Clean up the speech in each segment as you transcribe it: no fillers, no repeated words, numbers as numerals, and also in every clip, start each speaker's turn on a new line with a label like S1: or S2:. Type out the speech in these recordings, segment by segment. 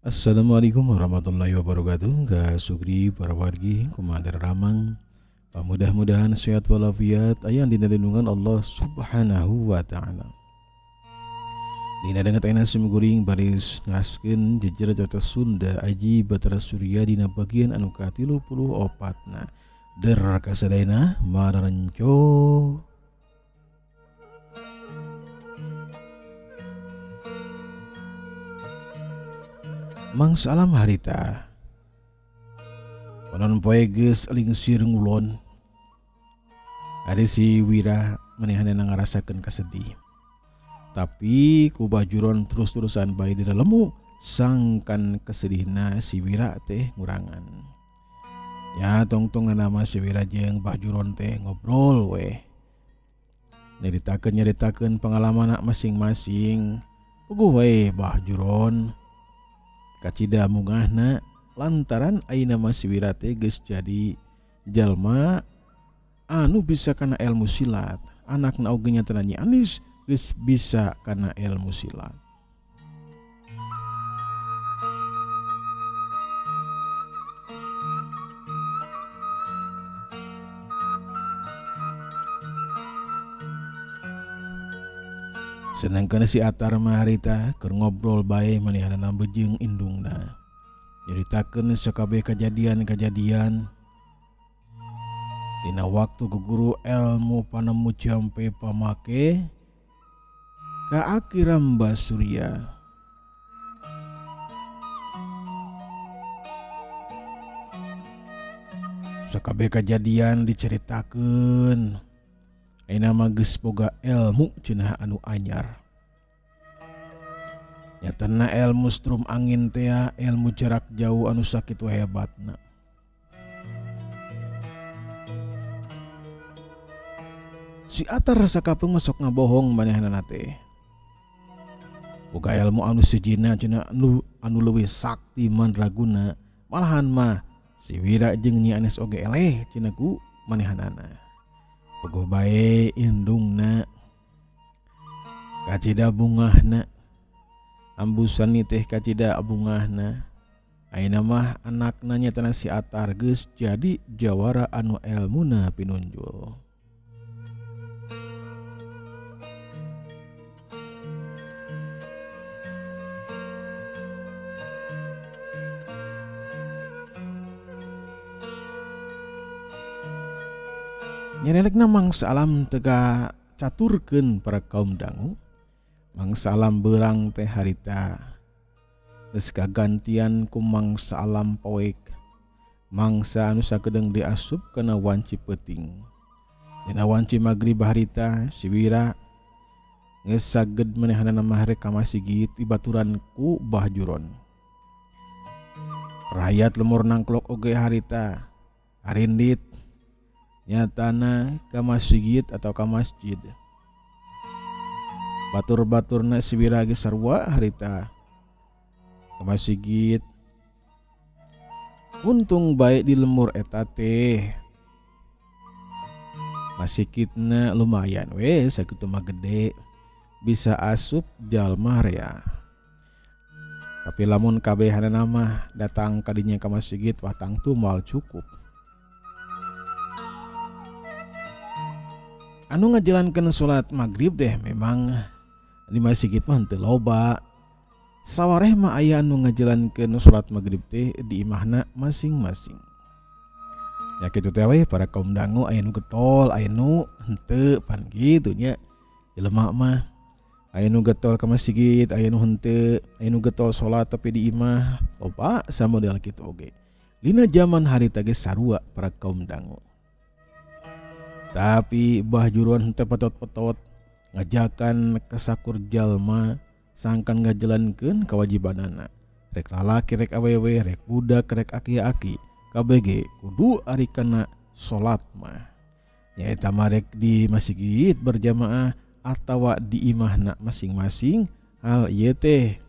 S1: Assalamualaikum warahmatullahi wabarakatuh. Kak Sugri para wargi kumadar ramang. Mudah-mudahan sehat walafiat ayang dina lindungan Allah Subhanahu wa taala. Dina denget ayeuna sumiguring baris ngaskeun jejer carita Sunda aji Batara Surya dina bagian anu ka-34na. Der kasadayana mararenco. Mangsa alam harita Panon poe geus lingsir ngulon. Ade si Wira manehanana ngarasakeun kasedih. Tapi ku bajuron terus-terusan bae dina lemu sangkan kesedihna si Wira teh ngurangan. Ya tongtong nama si Wira jeung bajuron teh ngobrol we. Nyaritakeun pengalaman masing-masing. Puguh we bajuron kacida mungahna lantaran ayeuna mah si Wira teh geus jadi jalma anu bisa kana ilmu silat. Anakna oge nyatana Nyi Anis geus bisa kana ilmu silat. Sedangkan si Atar mah harita keur ngobrol bae manehanana bejeung indungna. Nyaritakeun sakabeh kajadian-kajadian dina waktu guguru ilmu panemu jampe pamake ka Akiramba Surya. Sakabeh kajadian diceritakeun. Ayeuna mah geus boga ilmu cenah anu anyar. Nyatana ilmu strum angin teh ilmu jarak jauh anu sakitu hebatna. Si Atar sakapeung masok ngabohong manehanana teh. Boga ilmu anu sejina cenah anu leuwih sakti mandraguna. Malahan mah si Wira jeung Nyi Anis oge eleh cenah ku manehanana. Puguh bae indungna kacida bungahna ambusan ni teh kacida bungahna. Ayeuna mah anakna nyatana si Atar geus jadi jawara anu elmuna pinunjul. Nyarelekna mangsa alam tega caturkeun para kaum dangu. Mangsa alam beurang teh harita geus kagantian ku mangsa alam poek. Mangsa anu sakedeung diasup kana wanci peuting. Dina wanci magrib harita si Wira geus saged manehanana mah rek ka masjid ibaturan ku Bahjuron. Rakyat lemur nangklok oge harita arindit nyatana ka masjid atau ka masjid. Batur-baturna si Wira geus sarua harita ka masjid. Untung bae di lemur eta teh masjidna lumayan we sakitu mah gede bisa asup jalma rea. Tapi lamun kabehanana mah datang kadinya ka masjid wah tangtu moal cukup. Anu ngajalankeun salat magrib teh memang di masjid mah henteu loba. Sawareh mah aya anu ngajalankeun salat magrib teh di imahna masing-masing. Ya kitu teh we para kaum dangu aya nu getol, aya nu henteu pan kitu nya. Jelema mah aya nu getol ka masjid, aya nu henteu, aya nu getol salat tapi di imah. Loba samodel kitu oge. Dina zaman harita ge sarua para kaum dangu. Tapi Bahjuron henteu petot-petot ngajakan kasakur jalma sangkan ngajalankeun kewajibanana. Rek lalaki rek awewe, rek budak rek aki-aki, kabeh ge kudu ari kana salat mah. Nyaeta mah rek di masjid berjamaah atawa di imahna masing-masing. Hal ieu teh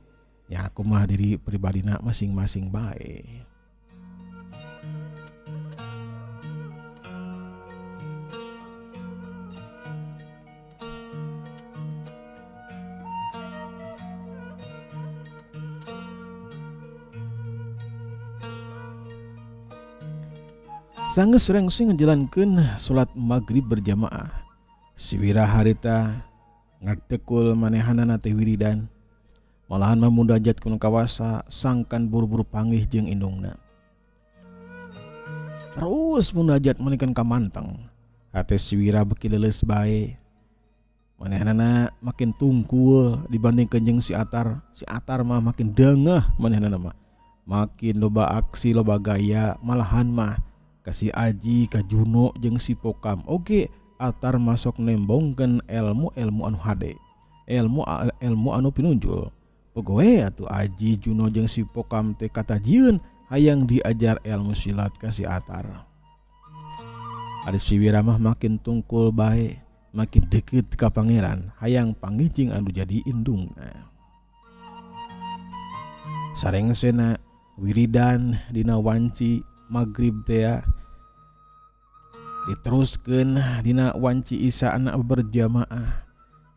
S1: ya kumaha diri pribadina masing-masing bae. Sanggeus rengsing ngejalankeun salat maghrib berjamaah. Si Wira harita ngadekul manehanana teh wiridan. Malahan mah mundajat kuna kawasa sangkan buru-buru panggih jeung indungna. Terus munajat menekan ka manteng. Hate si Wira beki leuleus bae. Manehanana makin tungkul dibandingkeun jeung si Atar. Si Atar mah makin deungeh manehanana mah. Makin loba aksi, loba gaya, malahan mah ka si Aji, ka Juno jeung si Pokam. Oge Atar masuk nembongkeun ilmu anu hade. Ilmu anu pinunjul. Pogoe atuh Aji, Juno jeung si Pokam teh katajieun hayang diajar ilmu silat ka si Atar. Ari si Wira mah makin tungkul bae, makin deket ka pangeran, hayang panggih jeung anu jadi indungna. Sarengsena wiridan dina wanci maghrib teh diteruskeun dina wanci isya anak berjamaah.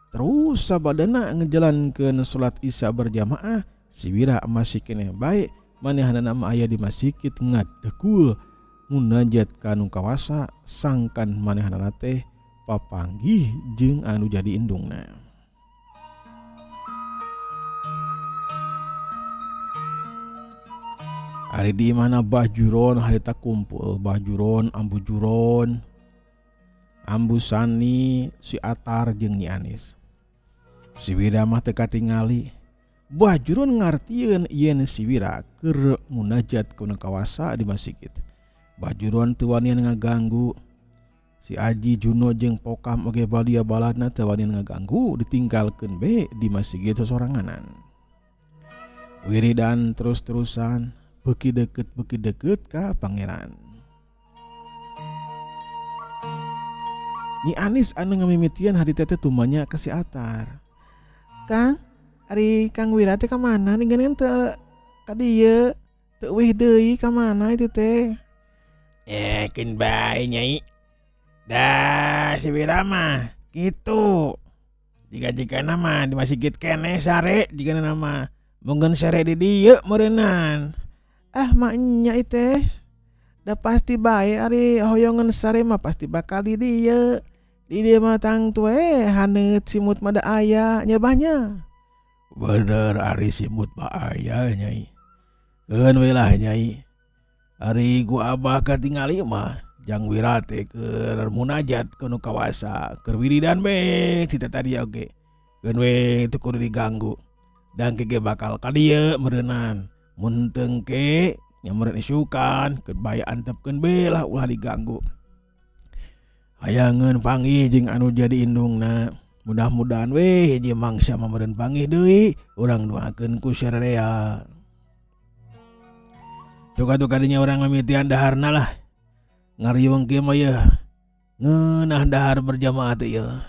S1: Terus sabadana ngejalankeun salat isya berjamaah, si Wira masih keneh bae manehanana mah aya di masjid ngadekul munajat ka anu kawasa sangkan manehanana teh papanggih jeung anu jadi indungna. Ari di mana Bajuron harita kumpul, Bajuron, Ambu Juron, Ambu Sani, si Atar jeung Nyi Anis. Si Wira mah teu katingali. Bajuron ngartieun yen si Wira keur munajat kuna kawasa di masjid. Bajuron teu wani ngaganggu. Si Aji, Juno jeung Pokam oge balia baladna teu wani ngaganggu, ditinggalkeun be di masjid sosoranganan. Wiridan terus-terusan beki deket ka pangeran. Nyi Anis anu ngamimitian hari teh tumanya ka si Atar. Kang, ari Kang Wira teh ka mana ninggalin teu ka dieu? Teu eueuh deui ka mana itu teh? Keun bae Nyai. Dah si Wira mah kitu. Jika-jikana mah di masjid keneh sare jigana nama mungkin sare di dieu meureunnan. Maknya teh da pasti bae ari hoyongan sare mah pasti bakal di dieu. Di dieu mah tang tue haneut simut mah da aya nyabahnya. Bener ari simut mah aya Nyai. Keun we lah Nyai. Ari gua abah katingali mah jang Wira teh keur munajat ka nu kawasa, keur wiridan be cita tadi oge. Keun we teu kudu diganggu. Dan kege bakal ka dieu meureunnan. Mun tengke nyameureun isukan keur bae antepkeun be lah ulah diganggu. Hayangeun panggih jeung anu jadi indungna. Mudah-mudahan we hiji mangsa mah meureun panggih deui, urang doakeun ku sararea. Coba kadinya urang mamitian daharna lah. Ngariung kieu mah yeuh. Ngeunah dahar berjamaah teh yeuh.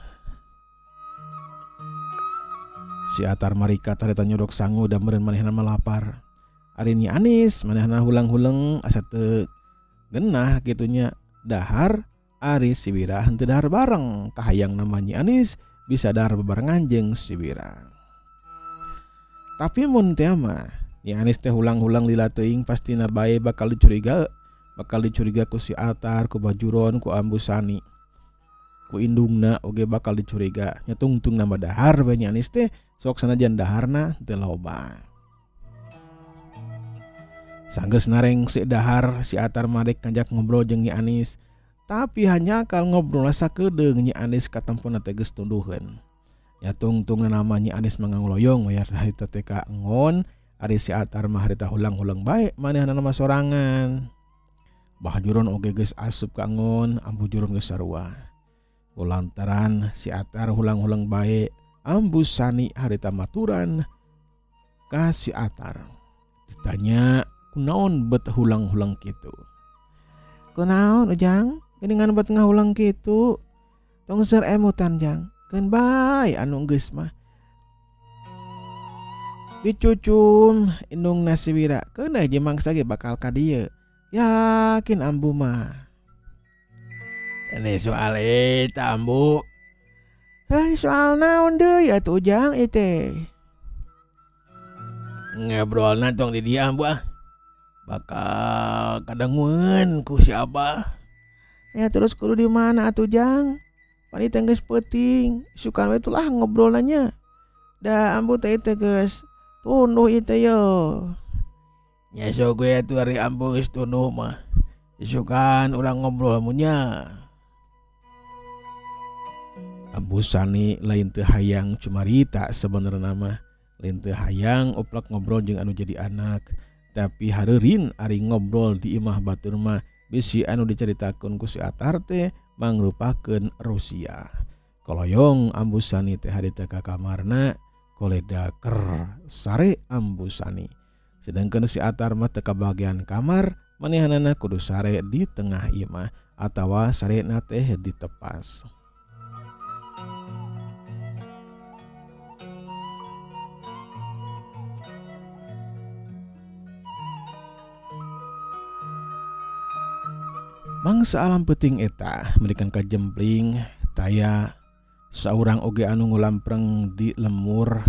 S1: Si Atar marikat harita nyodok sangu da meureun manehna mah lapar. Ari Nyi Anis manehna hulang-hulang asa teu genah kitunya dahar. Ari si Wira henteu dahar bareng, kahayang nama Nyi Anis bisa dahar bebarengan jeung si Wira. Tapi mun teh mah Nyi Anis teh hulang-hulang lila teuing pastina bae bakal dicuriga ku si Atar, ku Bajuron, ku Ambu Sani, ku indungna oge bakal dicuriga. Nya tungtung nama dahar bae Nyi Anis teh sok sanajan daharna teu loba. Sanggeus nareng si dahar si Atar madek ngajak ngobrol jeung Nyi Anis. Tapi hanya kal ngobrol sakedeung Nyi Anis katampuna teh geus tunduheun. Nya tungtung nama Nyi Anis mangangloyong we harita teh ka engon. Ari si Atar mah harita hulang-hulang bae manehna nama sorangan. Bajuron oge geus asup ka engon, Ambu Juron geus sarua. Kulantaran si Atar hulang-hulang bae, Ambu Sani harita maturan ka si Atar. Ditanya, kunaon bet hulang-hulang kitu? Kunaon Ujang? Geuningan bet ngahulang kitu? Tong seur emutan Jang. Keun bae anu geus mah. Dicucum indungna si Wira. Keun hiji mangsa ge bakal ka dieu. Yakin Ambu mah. Ini soal eta Ambu. Soal naon deui atuh Ujang ieu teh? Ngobrolna tong di dieu Ambu ah. Bakal kadangueun ku si Abah. Ya terus kudu di mana atuh Jang? Panita geus peuting, sukan we tulah ngobrol nanya. Da ambu teh geus tunduh ieu teh yo. Nya sok gue atuh ari ambu geus tunduh mah. Sukan ulang ngobrol munya. Ambu Sani lain teu hayang cumarita sebenarnya mah. Lain teu hayang uplak ngobrol jeung anu jadi anak. Tapi hareurin ari ngobrol di imah batur mah bisi anu dicaritakeun ku si Atar teh mangrupakeun Rusia. Koloyong Ambu Sani teh harita ka kamarna koleda ker sare Ambu Sani. Sedangkan si Atar mah teu kabagian kamar, manehanana kudu sare di tengah imah atawa sarena teh di tepas. Mangsa alam peuting eta memberikan kajempling taya saurang oge anu ngulampreng di lemur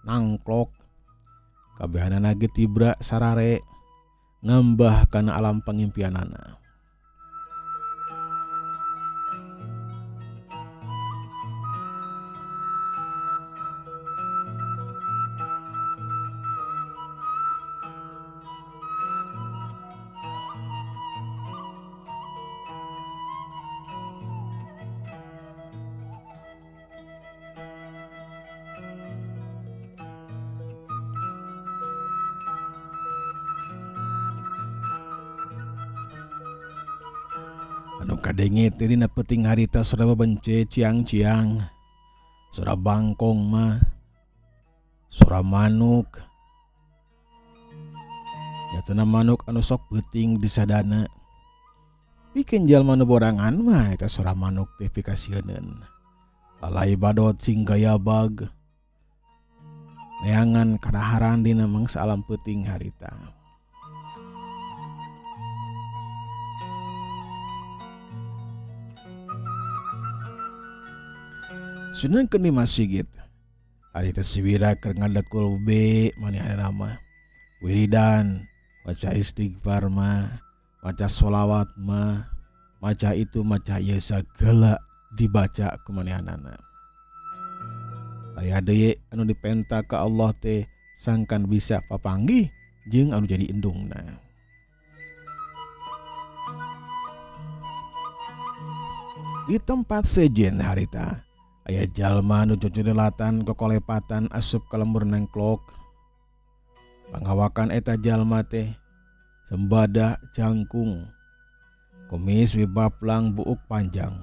S1: nangklok kabehanana ge tibra sarare ngambah kana alam pangimpianana. Anu kadenge teh dina peuting harita sora babence ciang-ciang. Sora bangkong mah. Sora manuk. Nyatana manuk anu sok peuting di sadana. Pikeun jalma nu borangan mah eta sora manuk teh pikasieun. Lalai badot sing gayabag. Neangan kadaharan dina mangsa alam peuting harita. Sunengkeun di masjid. Ari teh siwira keur ngadekul be manehna mah. Wiridan, maca istighfar mah, maca sholawat mah, maca itu maca ieu sagala dibaca ku manehanana. Aya deui anu dipenta ka Allah teh sangkan bisa papanggih jeung anu jadi endungna. Di tempat sejen harita aya jalma nu cucurelatan kokolepatan asup ka lembur nengklok. Pangawakan eta jalma teh sembada jangkung. Kumis wibaplang buuk panjang.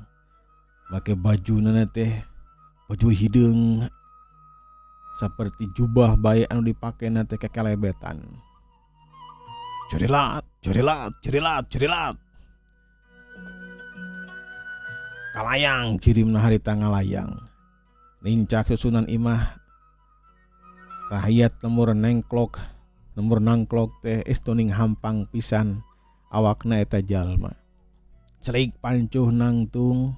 S1: Make bajuna teh baju hideung saperti jubah bae anu dipakena teh kekelebetan. Curilat, curilat, curilat, curilat. Kalayang kirimna harita ngalayang. Lincak susunan imah rahyat lemur nangklok teh estoning hampang pisan awakna eta jalma. Celik pancuh nangtung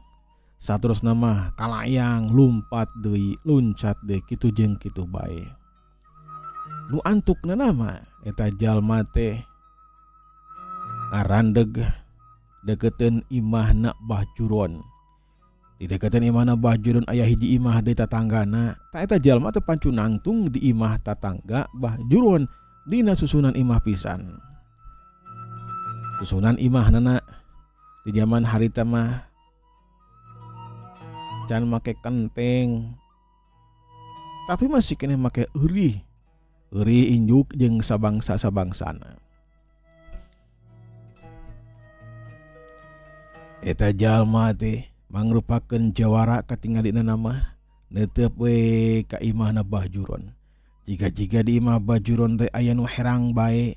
S1: saterusna mah kalayang lumpat deui luncat deui kitu jeung kitu bae. Nu antukna mah eta jalma teh ngarandeg deketeun imahna Bahjuron. Di deketan imahna Bahjuron aya hiji imah deui tatanggana. Ta eta jalma teh pancu nangtung di imah tatangga Bahjuron dina susunan imah pisan. Susunan imahnana di zaman harita mah can make kenteng. Tapi masih kena make euri injuk jeung sabangsa-sabangsana. Eta jalma teh mangrupakeun jawara katinggalina nama neuteup we ka imahna Bahjuron. Jika di imah Bahjuron teh aya nu herang bae,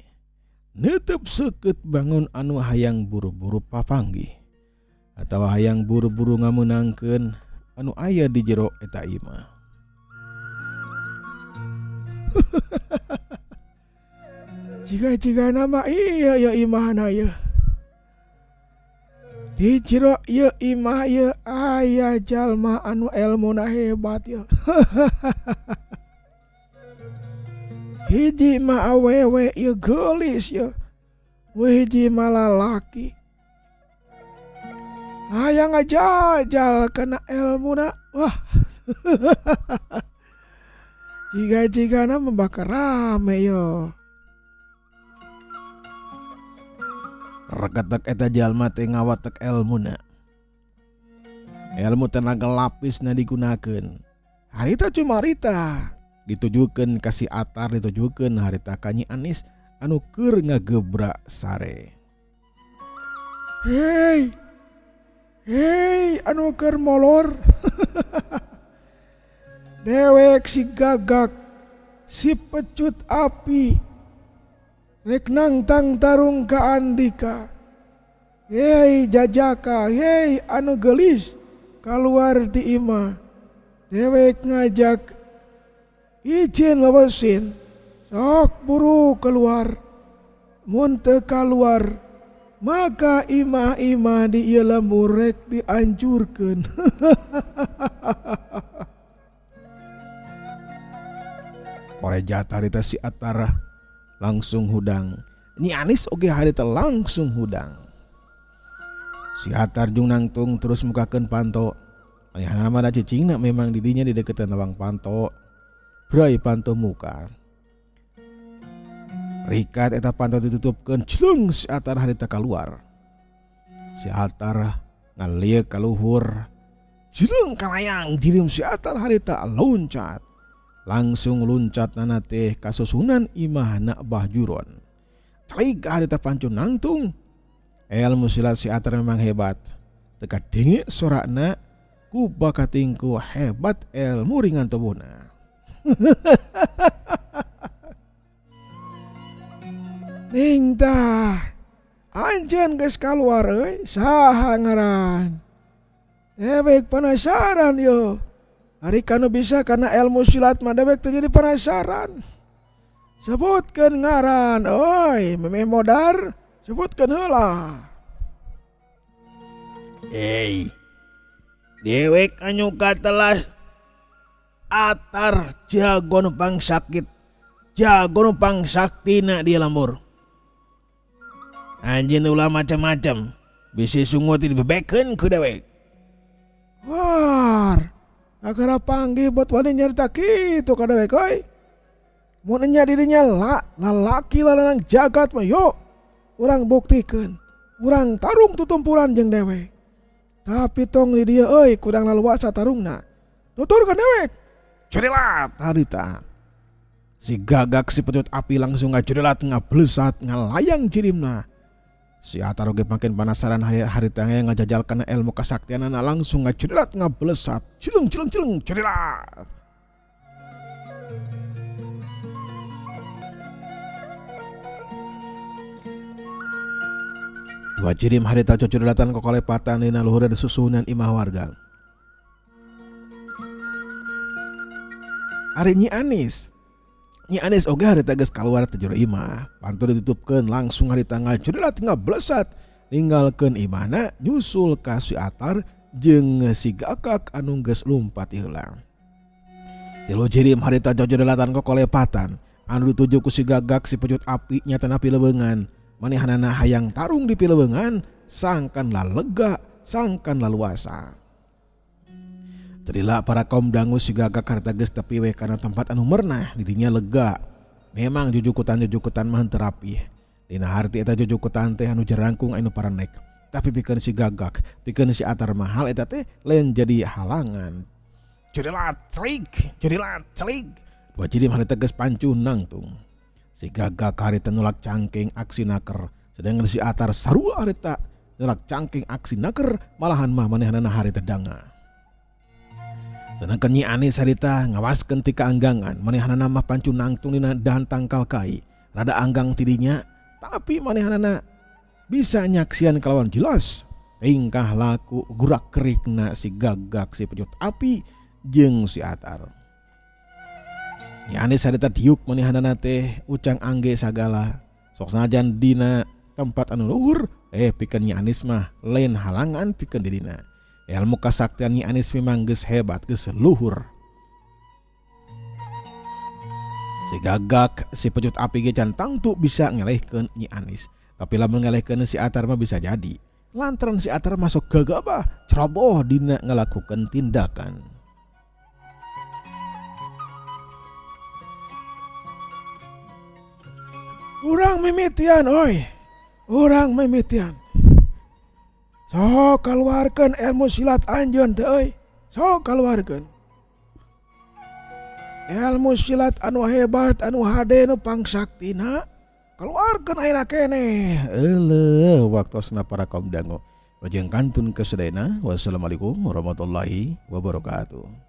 S1: neuteup seukeut bangun anu hayang buru-buru papanggih atawa hayang buru-buru ngameunangkeun anu aya di jero eta imah. Jika nama iya ya imahna ya. Di jero ieu imah ieu aya jalma anu elmuna hebat ya. Hiji mah awewe ieu geulis ya. Hiji mah lalaki. hayang ngajajal kena ilmu na. Wah. Jika-jika na membakar rame yo. Reketek eta jalma teh ngawatek ilmuna. Ilmu tenaga lapis na digunakeun. Harita cuma harita ditujukeun ka si Atar, ditujukeun harita ka Nyi Anis anu keur ngagebrak sare. Hei anu keur molor. Dewek si Gagak, si pecut api, rek nangtang tarung ka Andika. Hei Jajaka, hei anu gelis keluar di imah. Dewek ngajak izin wawasin, sok buru keluar. Mun teu keluar, maka imah-imah di ieu lembur rek dianjurkeun. Koreja harita si Atar langsung hudang. Nyi Anis oge harita langsung hudang. Si Atar jung nangtung terus mukakeun panto. Ayahna mah da cicingna memang didinya di deketan lawang panto. Brai panto muka. Rikat eta panto ditutupkeun, jeung si Atar harita keluar. Si Atar ngalieu ka luhur. Jeung kalayang jirim si Atar harita loncat. Langsung luncat nana teh kasusunan imahna Bahjuron. Calik harita pancun nangtung. Ilmu silat si Atar memang hebat. Teka denge sorakna ku bakatingku hebat ilmu ringan tubuhna. Ning tah anjeun geus kaluar euy, saha ngaran? Dewek penasaran yo. Hari kanu bisa karena ilmu silat mah dewek terjadi penasaran. Sebutkeun ngaran, oi, memeh modar, sebutkeun heula. Dewek anu katelas Atar jago numpang sakit, jago numpang saktina di lembur. Anjeun ulah macam-macam, bisi sungut dibebekeun ku dewek. War. Agara panggih buat wani nyarita kitu ka dewek euy. Mun nya dirinya lalaki lanang jagat mah yo urang buktikeun. Urang tarung tutumpuran jeung dewek. Tapi tong di dieu euy kurang laluasa tarungna. Tuturkeun dewek. Cerilat harita. Si Gagak si pecut api langsung ngajerilat ngablesat ngalayang jirimna. Si Atar oge makin penasaran harita yang ngajajal kana ilmu kesaktianana langsung ngajerilat ngablesat. Cileng cerilat. Dua jirim harita cocorilatan kokolepatan dina luhur susunan imah warga. Ari Nyi Anis oge harita geus kaluar ti jero imah. Pantu ditutupkeun langsung harita ngajerilat ngablesat ninggalkeun imahna nyusul ka si Atar jeung si Gagak anu geus lumpat ieulang. Tilu jirim harita cocorilatan kokolepatan anu dituju ku si Gagak si pecut api nyatana pileubeungan. Manehanana hayang tarung di pileubeungan sangkanlah lega, sangkanlah luasa. Terilah para kaum dangu si Gagak harita geus tepi we kana tempat anu meurnah didinya lega. Memang jujukutan mah teu rapih. Dina harti eta jujukutan teh anu jerangkung anu paranek. Tapi pikeun si Gagak, pikeun si Atar mahal eta teh lain jadi halangan. Curilat celik. Dua jirim harita geus pancun nangtung. Si Gagak harita nulak cangking aksi naker. Sedangkan si Atar sarua harita nulak cangking aksi naker malahan mah manehanana harita danga. Sedangkan Nyi Anis harita ngawaskeun ti kaanggangan manehanana mah pancun nangtung dina dahan tangkal kai. Rada anggang tidinya tapi manehanana bisa nyaksian kalawan jelas tingkah laku gurak kerikna si Gagak si pecut api jeung si Atar. Nyi Anis harita diuk manehanana teh ucang angge sagala. Sok sanajan dina tempat anu luhur pikeun Nyi Anis mah lain halangan pikeun dirina. Ilmu kesaktian Nyi Anis memang geus hebat, geus luhur. Si Gagak si pecut api ge can tangtu bisa ngelehkeun Nyi Anis. Tapi lamun ngelehkeun si Atar mah bisa jadi lantaran si Atar masuk gegabah ceroboh dina ngelakukan tindakan. Urang mimitian oi, urang mimitian. Sok keluarkan ilmu silat anjeun teh euy. Sok keluarkan. Ilmu silat anu hebat anu hade nu pangsaktina keluarkan ayeuna keneh. Euleuh waktosna para kaum dangu. Lajeng kantun kesedena. Wassalamualaikum warahmatullahi wabarakatuh.